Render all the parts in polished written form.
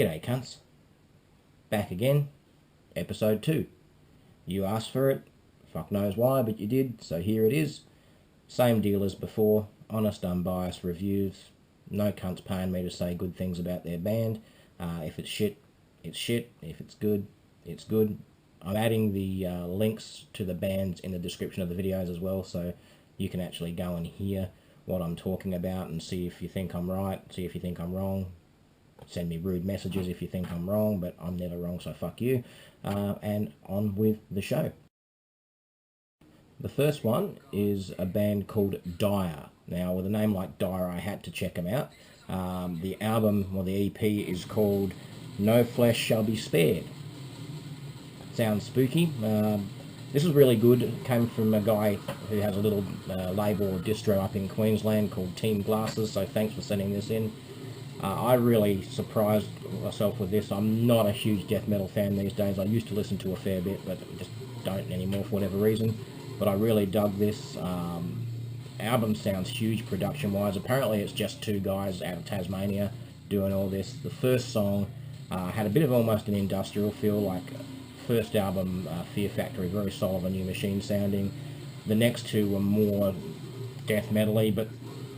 G'day cunts. Back again. Episode 2. You asked for it. Fuck knows why, but you did, so here it is. Same deal as before. Honest, unbiased reviews. No cunts paying me to say good things about their band. If it's shit, it's shit. If it's good, it's good. I'm adding the links to the bands in the description of the videos as well, so you can actually go and hear what I'm talking about and see if you think I'm right, see if you think I'm wrong. Send me rude messages if you think I'm wrong, but I'm never wrong, so fuck you. And on with the show. The first one is a band called Dire. Now, with a name like Dire, I had to check them out. The album, or the EP, is called No Flesh Shall Be Spared. Sounds spooky. This is really good. It came from a guy who has a little label or distro up in Queensland called Team Glasses, so thanks for sending this in. I really surprised myself with this. I'm not a huge death metal fan these days. I used to listen to a fair bit, but just don't anymore for whatever reason. But I really dug this. Album sounds huge production-wise. Apparently it's just two guys out of Tasmania doing all this. The first song had a bit of almost an industrial feel, like first album, Fear Factory, very solid and New Machine sounding. The next two were more death metal-y, but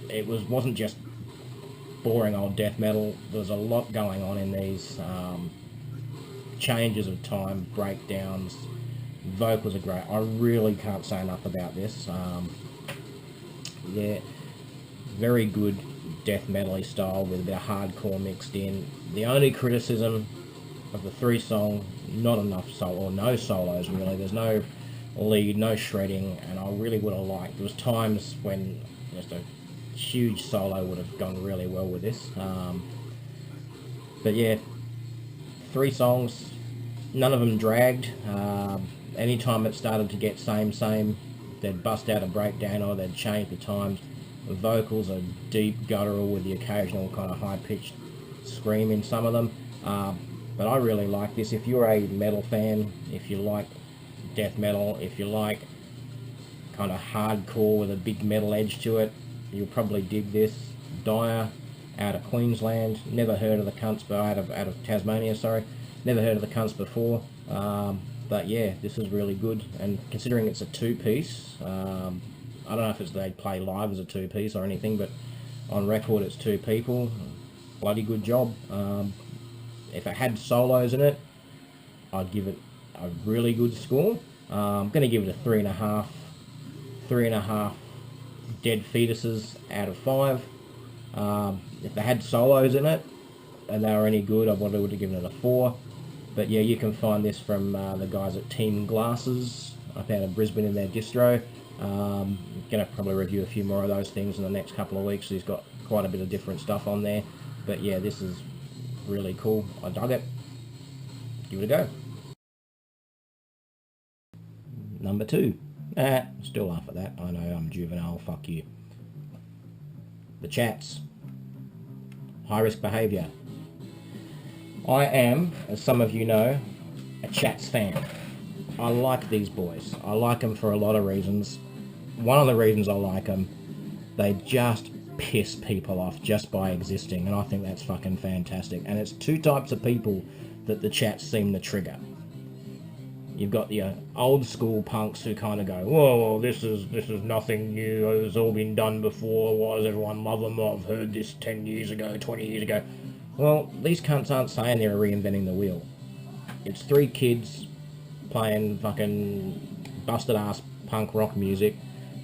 it wasn't just boring old death metal. There's a lot going on in these. Changes of time, breakdowns, vocals are great. I really can't say enough about this. Yeah, very good death metal-y style with a bit of hardcore mixed in. The only criticism of the three songs, not enough solo, or no solos really. There's no lead, no shredding, and I really would have liked. There was times when just a huge solo would have gone really well with this. But yeah, three songs, none of them dragged. Anytime it started to get same, they'd bust out a breakdown or they'd change the times. The vocals are deep, guttural with the occasional kind of high-pitched scream in some of them. But I really like this. If you're a metal fan, if you like death metal, if you like kind of hardcore with a big metal edge to it, you'll probably dig this. Dire, out of Queensland. Never heard of the cunts, but out of Tasmania, sorry. Never heard of the cunts before. But yeah, this is really good. And considering it's a two-piece, I don't know if they play live as a two-piece or anything, but on record it's two people. Bloody good job. If it had solos in it, I'd give it a really good score. I'm going to give it a 3.5. 3.5 dead fetuses out of 5. If they had solos in it and they were any good, I would have given it a 4. But yeah, you can find this from the guys at Team Glasses up out of Brisbane in their distro. I'm going to probably review a few more of those things in the next couple of weeks. He's got quite a bit of different stuff on there. But yeah, this is really cool. I dug it. Give it a go. Number 2. Still laugh at that. I know I'm juvenile. Fuck you. The Chats. High risk behaviour. I am, as some of you know, a Chats fan. I like these boys. I like them for a lot of reasons. One of the reasons I like them, they just piss people off just by existing, and I think that's fucking fantastic. And it's two types of people that the Chats seem to trigger. You've got the old school punks who kind of go, whoa, this is nothing new, it's all been done before, why does everyone love them, I've heard this 10 years ago, 20 years ago. Well, these cunts aren't saying they're reinventing the wheel. It's three kids playing fucking busted ass punk rock music.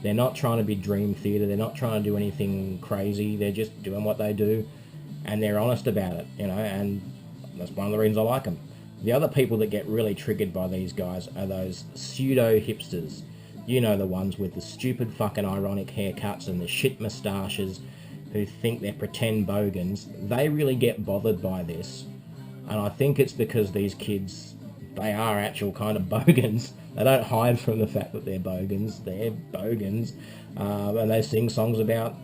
They're not trying to be Dream Theater, they're not trying to do anything crazy, they're just doing what they do, and they're honest about it, you know, and that's one of the reasons I like them. The other people that get really triggered by these guys are those pseudo-hipsters. You know, the ones with the stupid fucking ironic haircuts and the shit moustaches who think they're pretend bogans. They really get bothered by this. And I think it's because these kids, they are actual kind of bogans. They don't hide from the fact that they're bogans. They're bogans. And they sing songs about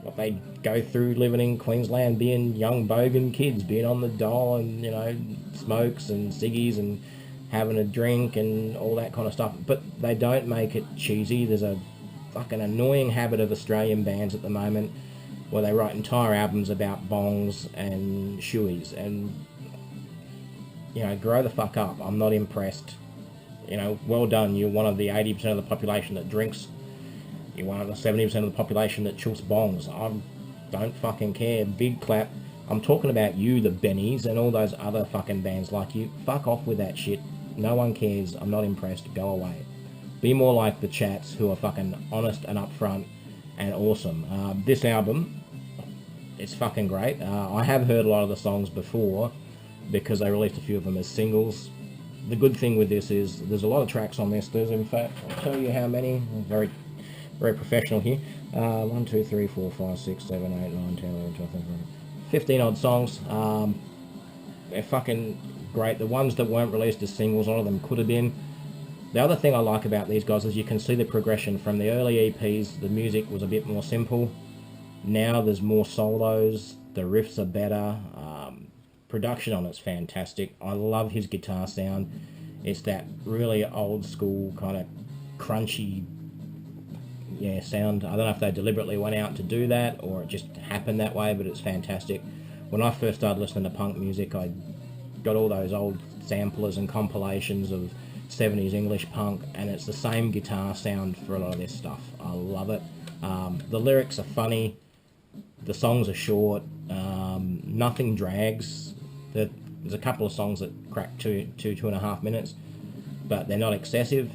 what they go through living in Queensland, being young bogan kids, being on the dole and, you know, smokes and ciggies and having a drink and all that kind of stuff. But they don't make it cheesy. There's a fucking annoying habit of Australian bands at the moment where they write entire albums about bongs and shoeies, and you know, grow the fuck up. I'm not impressed. You know, well done. You're one of the 80% of the population that drinks. You're one of the 70% of the population that chooks bongs. I don't fucking care. Big clap. I'm talking about you, the Bennies, and all those other fucking bands like you. Fuck off with that shit. No one cares. I'm not impressed. Go away. Be more like the Chats, who are fucking honest and upfront and awesome. This album, it's fucking great. I have heard a lot of the songs before because they released a few of them as singles. The good thing with this is there's a lot of tracks on this. There's, in fact, I'll tell you how many. I'm very professional here. 1, 2, 3, 4, 5, 6, 7, 8, 9, 10, 11, 12, 13, 15 odd songs. They're fucking great. The ones that weren't released as singles, a lot of them could have been. The other thing I like about these guys is you can see the progression from the early EPs. The music was a bit more simple. Now there's more solos. The riffs are better. Production on it's fantastic. I love his guitar sound. It's that really old school kind of crunchy sound. I don't know if they deliberately went out to do that or it just happened that way, but it's fantastic. When I first started listening to punk music, I got all those old samplers and compilations of 70s English punk, and it's the same guitar sound for a lot of this stuff. I love it. The lyrics are funny. The songs are short. Nothing drags. There's a couple of songs that crack 2.5 minutes, but they're not excessive.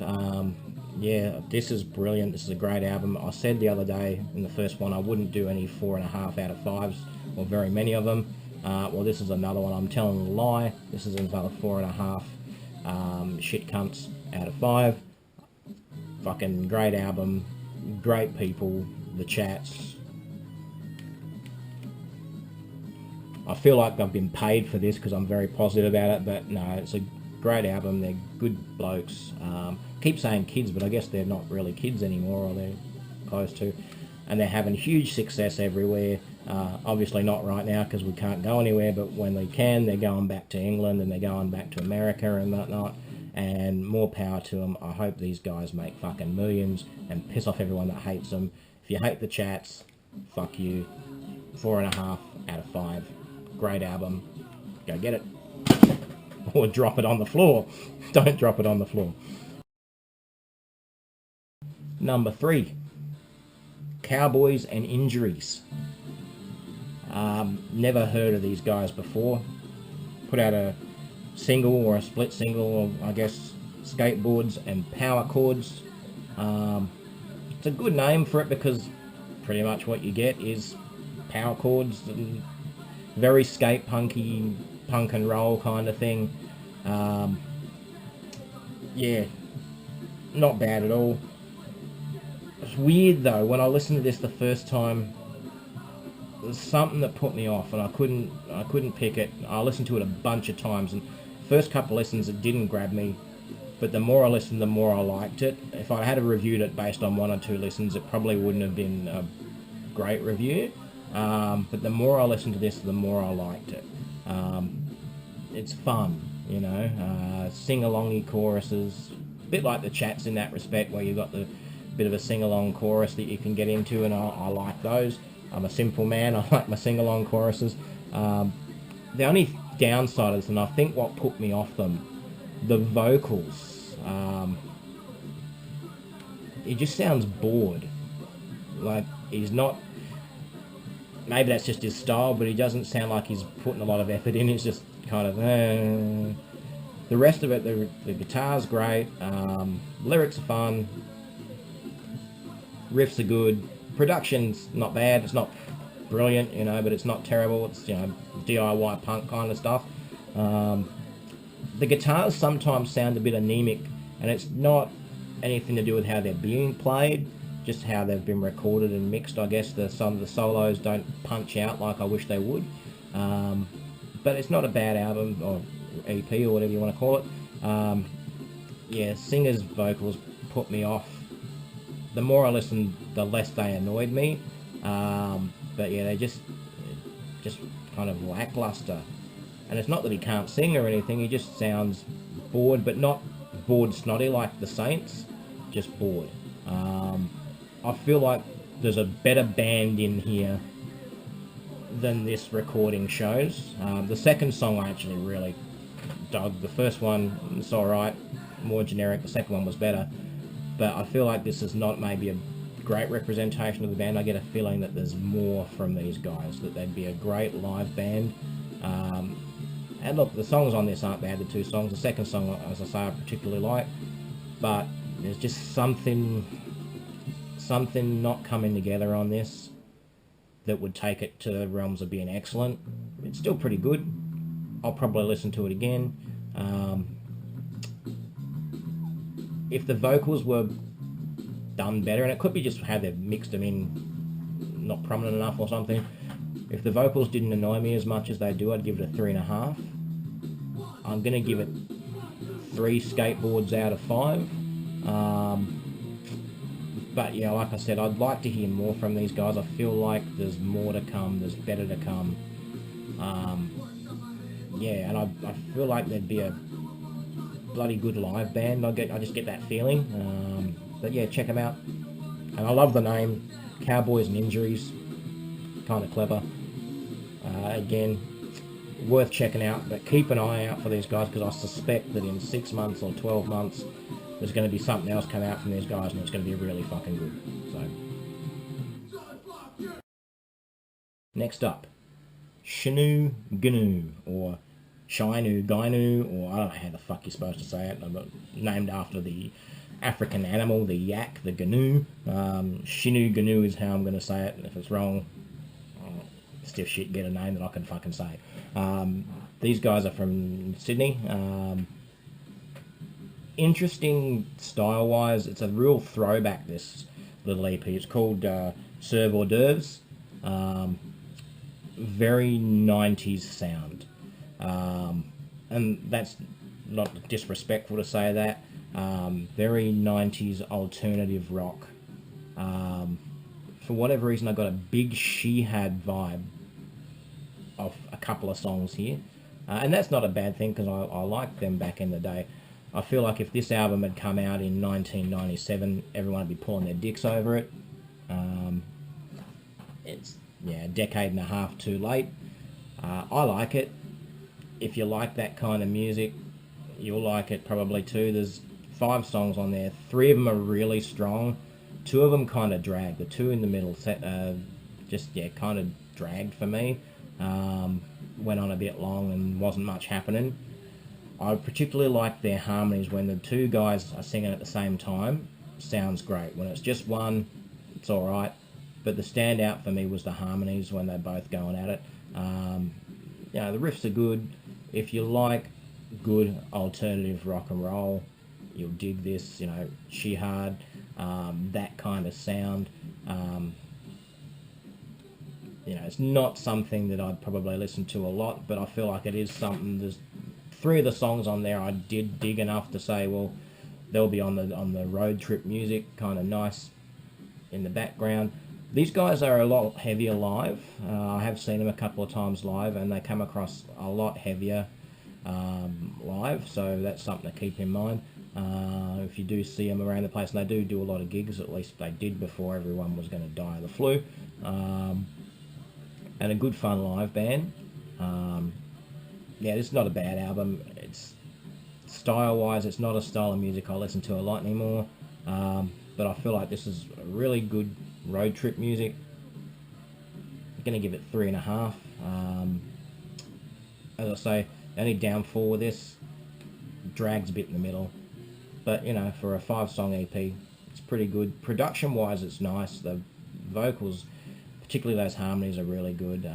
Yeah, this is brilliant. This is a great album. I said the other day in the first one I wouldn't do any 4.5 out of 5s, or very many of them. Well, this is another one. I'm telling a lie. This is another 4.5 shit cunts out of 5. Fucking great album. Great people. The Chats. I feel like I've been paid for this because I'm very positive about it, but no, it's a great album. They're good blokes. Keep saying kids, but I guess they're not really kids anymore, or they're close to. And they're having huge success everywhere. Obviously not right now because we can't go anywhere, but when they can, they're going back to England and they're going back to America and whatnot. And more power to them. I hope these guys make fucking millions and piss off everyone that hates them. If you hate the Chats, fuck you. 4.5 out of 5. Great album. Go get it. Or drop it on the floor. Don't drop it on the floor. Number 3. Cowboys and Injuries. Never heard of these guys before. Put out a single or a split single, or I guess skateboards and power chords. It's a good name for it because pretty much what you get is power chords and very skate punky, punk and roll kind of thing. Yeah, not bad at all. It's weird though, when I listened to this the first time, there's something that put me off and I couldn't pick it. I listened to it a bunch of times, and first couple listens it didn't grab me, but the more I listened the more I liked it. If I had reviewed it based on 1 or 2 listens, it probably wouldn't have been a great review. But the more I listened to this, the more I liked it. It's fun, you know, sing-alongy choruses, a bit like the Chats in that respect, where you've got the bit of a sing-along chorus that you can get into, and I like those. I'm a simple man, I like my sing-along choruses. The only downside is, and I think what put me off them, the vocals. He just sounds bored. Like, he's not... Maybe that's just his style, but he doesn't sound like he's putting a lot of effort in. It's just kind of... The rest of it, the guitar's great. Lyrics are fun. Riffs are good. Production's not bad. It's not brilliant, you know, but it's not terrible. It's, you know, DIY punk kind of stuff. The guitars sometimes sound a bit anemic, and it's not anything to do with how they're being played, just how they've been recorded and mixed. I guess some of the solos don't punch out like I wish they would. But it's not a bad album, or EP, or whatever you want to call it. Yeah, singers' vocals put me off. The more I listened, the less they annoyed me. But yeah, they just kind of lackluster. And it's not that he can't sing or anything, he just sounds bored, but not bored snotty like the Saints, just bored. I feel like there's a better band in here than this recording shows. The second song I actually really dog. The first one, it's alright, more generic. The second one was better. But I feel like this is not maybe a great representation of the band. I get a feeling that there's more from these guys, that they'd be a great live band. And look, the songs on this aren't bad, the two songs. The second song, as I say, I particularly like. But there's just something not coming together on this that would take it to the realms of being excellent. It's still pretty good. I'll probably listen to it again. If the vocals were done better, and it could be just how they've mixed them in not prominent enough or something. If the vocals didn't annoy me as much as they do, I'd give it a 3.5. I'm going to give it 3 skateboards out of 5. But yeah, like I said, I'd like to hear more from these guys. I feel like there's more to come, there's better to come. Yeah, and I feel like there'd be a bloody good live band. I just get that feeling. But yeah, check them out. And I love the name, Cowboys and Injuries. Kind of clever. Again, worth checking out, but keep an eye out for these guys, because I suspect that in 6 months or 12 months there's going to be something else come out from these guys, and it's going to be really fucking good. So next up, Shinu Gnu, or Shinu Gainu, or I don't know how the fuck you're supposed to say it, named after the African animal, the yak, the gnu. Shinu Gnu is how I'm going to say it, and if it's wrong, stiff shit, get a name that I can fucking say. These guys are from Sydney. Interesting style-wise. It's a real throwback, this little EP. It's called Serve hors d'oeuvres. Very 90s sound. And that's not disrespectful to say that. Very 90s alternative rock. For whatever reason, I got a big Shihad vibe of a couple of songs here. And that's not a bad thing, because I liked them back in the day. I feel like if this album had come out in 1997, everyone would be pulling their dicks over it. It's, yeah, a decade and a half too late. I like it. If you like that kind of music, you'll like it probably too. There's 5 songs on there. 3 of them are really strong. 2 of them kind of drag. The 2 in the middle just, yeah, kind of dragged for me. Went on a bit long and wasn't much happening. I particularly like their harmonies. When the 2 guys are singing at the same time, sounds great. When it's just one, it's alright. But the standout for me was the harmonies when they're both going at it. You know, the riffs are good. If you like good alternative rock and roll, you'll dig this. You know, Shihad, that kind of sound. You know, it's not something that I'd probably listen to a lot, but I feel like it is something. There's 3 of the songs on there I did dig enough to say, well, they'll be on the road trip music, kind of nice in the background. These guys are a lot heavier live. I have seen them a couple of times live, and they come across a lot heavier live, so that's something to keep in mind. If you do see them around the place, and they do a lot of gigs, at least they did before everyone was going to die of the flu. And a good fun live band. Yeah, this is not a bad album. It's style-wise, it's not a style of music I listen to a lot anymore. But I feel like this is a really good road trip music. I'm going to give it 3.5. As I say, the only downfall with this, drags a bit in the middle. But, you know, for a 5-song EP, it's pretty good. Production-wise, it's nice. The vocals, particularly those harmonies, are really good.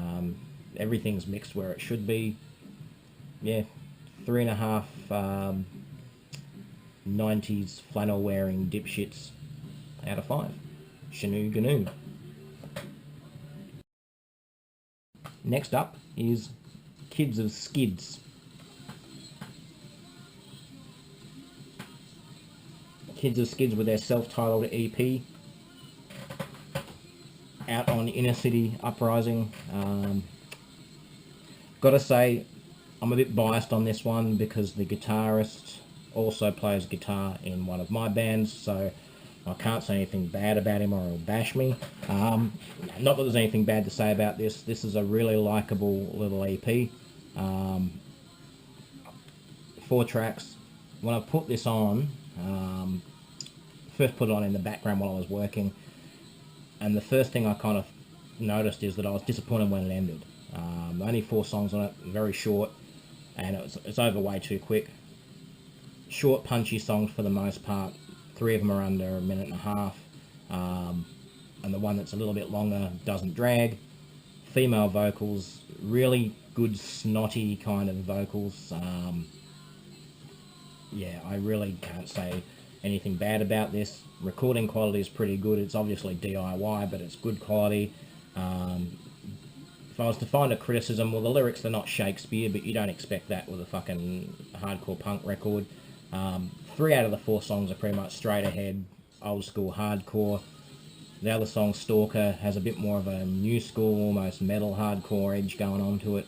Everything's mixed where it should be. Yeah, 3.5 90s flannel-wearing dipshits out of 5. Shinu Gnu. Next up is Kids of Skids. Kids of Skids with their self-titled EP out on Inner City Uprising. Gotta say, I'm a bit biased on this one because the guitarist also plays guitar in one of my bands, so I can't say anything bad about him or he'll bash me. Not that there's anything bad to say about this. This is a really likeable little EP. 4 tracks. When I put this on, first put it on in the background while I was working, and the first thing I kind of noticed is that I was disappointed when it ended. Only 4 songs on it, very short, and it's over way too quick. Short, punchy songs for the most part. 3 of them are under a minute and a half, and the one that's a little bit longer doesn't drag. Female vocals, really good snotty kind of vocals. Yeah, I really can't say anything bad about this. Recording quality is pretty good. It's obviously DIY, but it's good quality. If I was to find a criticism, well, the lyrics are not Shakespeare, but you don't expect that with a fucking hardcore punk record. 3 out of the 4 songs are pretty much straight ahead, old school hardcore. The other song, Stalker, has a bit more of a new school, almost metal hardcore edge going on to it.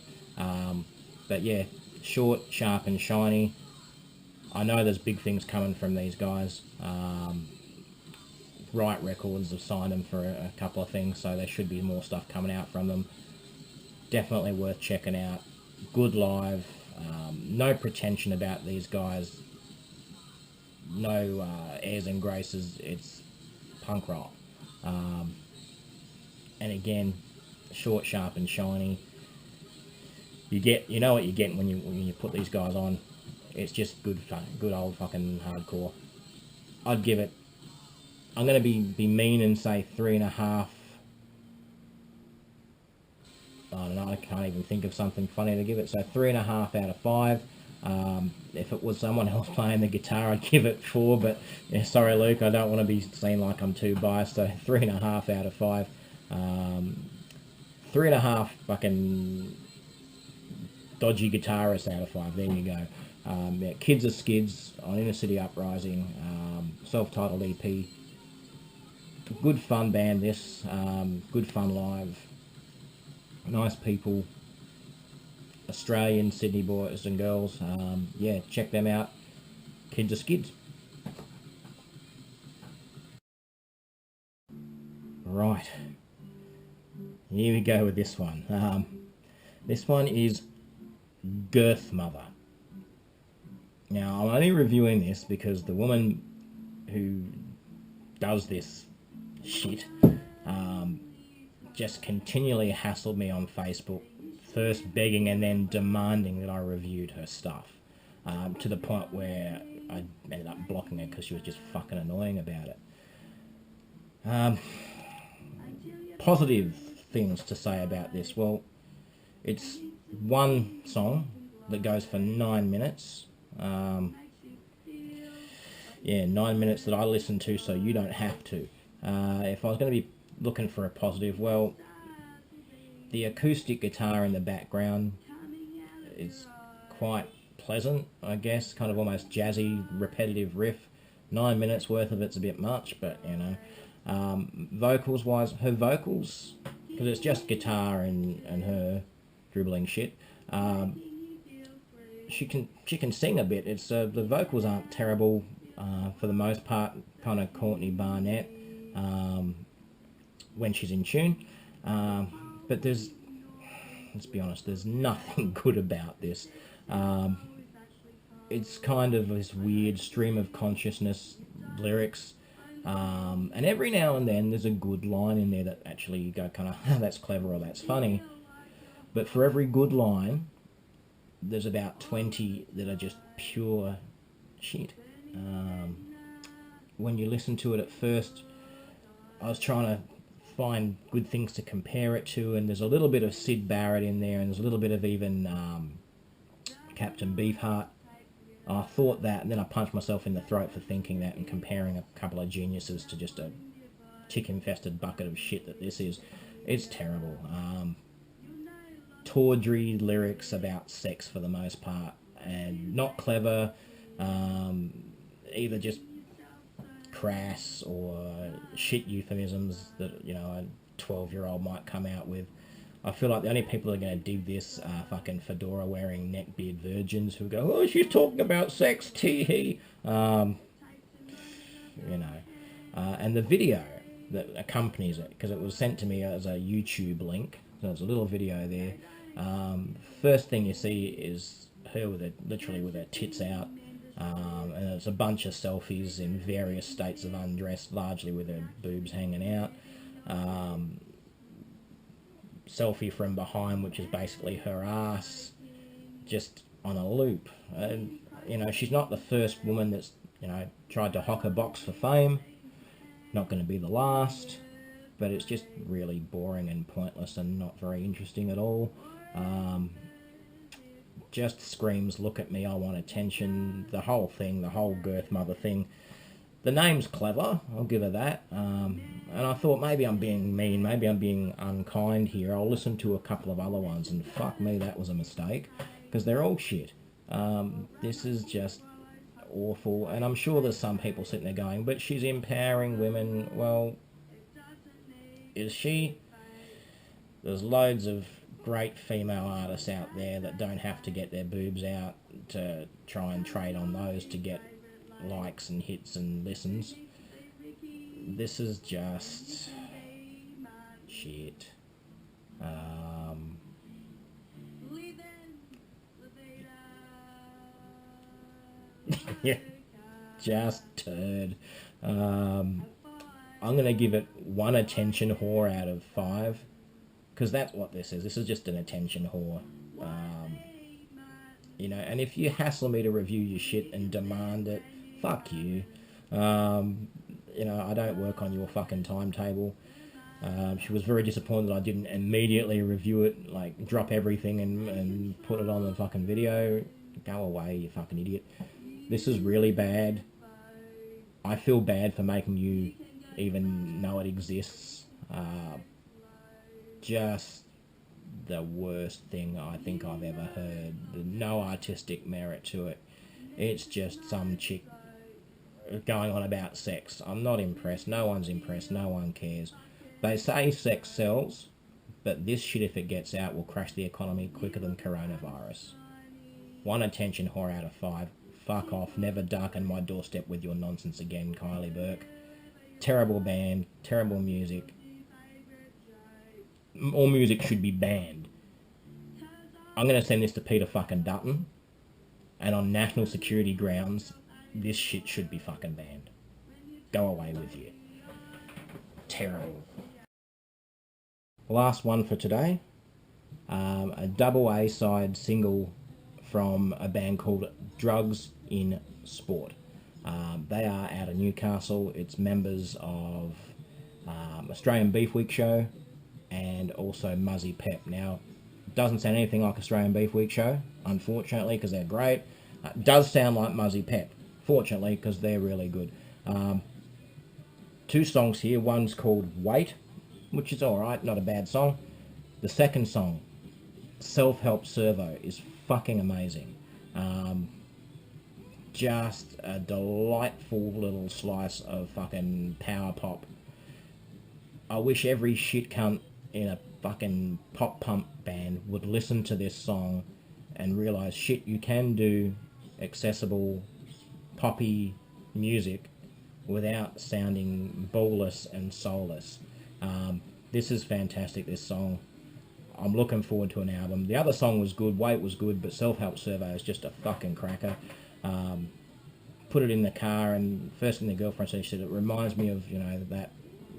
But yeah, short, sharp and shiny. I know there's big things coming from these guys. Right Records have signed them for a couple of things, so there should be more stuff coming out from them. Definitely worth checking out. Good live. No pretension about these guys. No airs and graces. It's punk rock. And again, short, sharp and shiny. You know what you get when you put these guys on. It's just good fun, good old fucking hardcore. I'd give it, I'm going to be mean and say 3.5. I don't know, I can't even think of something funny to give it, so 3.5 out of 5. If it was someone else playing the guitar, I'd give it 4, but yeah, sorry Luke, I don't want to be seen like I'm too biased, so 3.5 out of 5. 3.5 fucking dodgy guitarist out of 5, there you go. Yeah, Kids are Skids on Inner City Uprising, self-titled EP. Good fun band this, good fun live, nice people, Australian Sydney boys and girls. Yeah, check them out. Kids are Skids. Right, here we go with this one. This one is Girth Mother. Now, I'm only reviewing this because the woman who does this shit just continually hassled me on Facebook, first begging and then demanding that I reviewed her stuff, to the point where I ended up blocking her because she was just fucking annoying about it. Positive things to say about this. Well, it's one song that goes for 9 minutes. Yeah, 9 minutes that I listen to, so you don't have to. If I was going to be looking for a positive, well, the acoustic guitar in the background is quite pleasant, I guess, kind of almost jazzy, repetitive riff. 9 minutes worth of it's a bit much, but you know. Vocals wise, her vocals, because it's just guitar and her dribbling shit, she can sing a bit. It's the vocals aren't terrible for the most part, kind of Courtney Barnett when she's in tune, but let's be honest, there's nothing good about this. It's kind of this weird stream of consciousness lyrics, and every now and then there's a good line in there that actually you go kind of, oh, that's clever or that's funny, but for every good line there's about 20 that are just pure shit. When you listen to it at first, I was trying to find good things to compare it to, and there's a little bit of Syd Barrett in there, and there's a little bit of even Captain Beefheart. I thought that, and then I punched myself in the throat for thinking that and comparing a couple of geniuses to just a tick-infested bucket of shit that this is. It's terrible. Tawdry lyrics about sex for the most part, and not clever, either just crass or shit euphemisms that, you know, a 12-year-old might come out with. I feel like the only people that are going to dig this are fucking fedora-wearing neckbeard virgins who go, oh, she's talking about sex, tee-hee. You know. And the video that accompanies it, because it was sent to me as a YouTube link, so there's a little video there. First thing you see is her with literally with her tits out. And there's a bunch of selfies in various states of undress, largely with her boobs hanging out. Selfie from behind, which is basically her ass, just on a loop. And, you know, she's not the first woman that's, you know, tried to hock a box for fame. Not going to be the last. But it's just really boring and pointless and not very interesting at all. Just screams, look at me, I want attention. The whole thing, the whole girth mother thing. The name's clever, I'll give her that. And I thought maybe I'm being mean, maybe I'm being unkind here. I'll listen to a couple of other ones, and fuck me, that was a mistake. Because they're all shit. This is just awful. And I'm sure there's some people sitting there going, but she's empowering women. Well, is she? There's loads of great female artists out there that don't have to get their boobs out to try and trade on those to get likes and hits and listens. This is just shit. Yeah, just turd. I'm going to give it 1 attention whore out of 5. Because that's what this is. This is just an attention whore. You know, and if you hassle me to review your shit and demand it, fuck you. You know, I don't work on your fucking timetable. She was very disappointed that I didn't immediately review it, like drop everything and put it on the fucking video. Go away, you fucking idiot. This is really bad. I feel bad for making you even know it exists. Just the worst thing I think I've ever heard. No artistic merit to it. It's just some chick going on about sex. I'm not impressed. No one's impressed. No one cares. They say sex sells, but this shit, if it gets out, will crash the economy quicker than coronavirus. 1 attention whore out of 5. Fuck off. Never darken my doorstep with your nonsense again, Kylie Burke. Terrible band. Terrible music. All music should be banned. I'm going to send this to Peter fucking Dutton. And on national security grounds, this shit should be fucking banned. Go away with you. Terrible. Last one for today. A double A-side single from a band called Drugs in Sport. They are out of Newcastle. It's members of Australian Beef Week Show and also Muzzy Pep. Now, it doesn't sound anything like Australian Beef Week Show, unfortunately, because they're great. It does sound like Muzzy Pep, fortunately, because they're really good. 2 songs here. One's called Wait, which is alright, not a bad song. The second song, Self-Help Servo, is fucking amazing. Just a delightful little slice of fucking power pop. I wish every shit cunt in a fucking pop pump band would listen to this song and realise, shit, you can do accessible poppy music without sounding ballless and soulless. This is fantastic, this song. I'm looking forward to an album. The other song was good, Wait was good, but Self-Help Servo is just a fucking cracker. Put it in the car, and first thing the girlfriend said, she said, it reminds me of, you know, that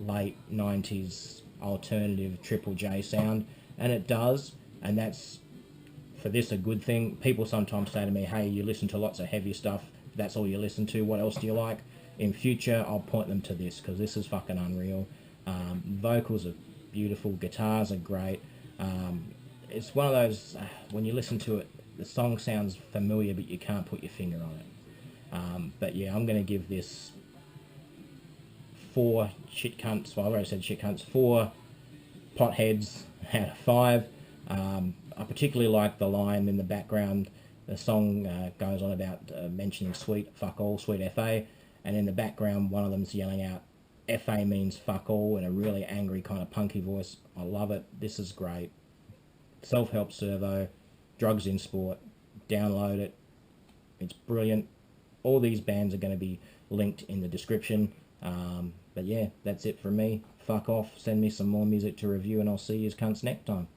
late 90s alternative Triple J sound, and it does, and that's, for this, a good thing. People sometimes say to me, hey, you listen to lots of heavy stuff, that's all you listen to, what else do you like? In future, I'll point them to this, because this is fucking unreal. Vocals are beautiful, guitars are great. It's one of those, when you listen to it, the song sounds familiar, but you can't put your finger on it. But yeah, I'm going to give this 4 shit cunts, well, I've already said shit cunts, 4 potheads out of 5. I particularly like the line in the background. The song goes on about mentioning sweet fuck all, sweet FA, and in the background one of them's yelling out, FA means fuck all, in a really angry kind of punky voice. I love it. This is great. Self-Help Servo, Drugs in Sport, download it. It's brilliant. All these bands are going to be linked in the description. But yeah, that's it from me. Fuck off. Send me some more music to review, and I'll see you cunts next time.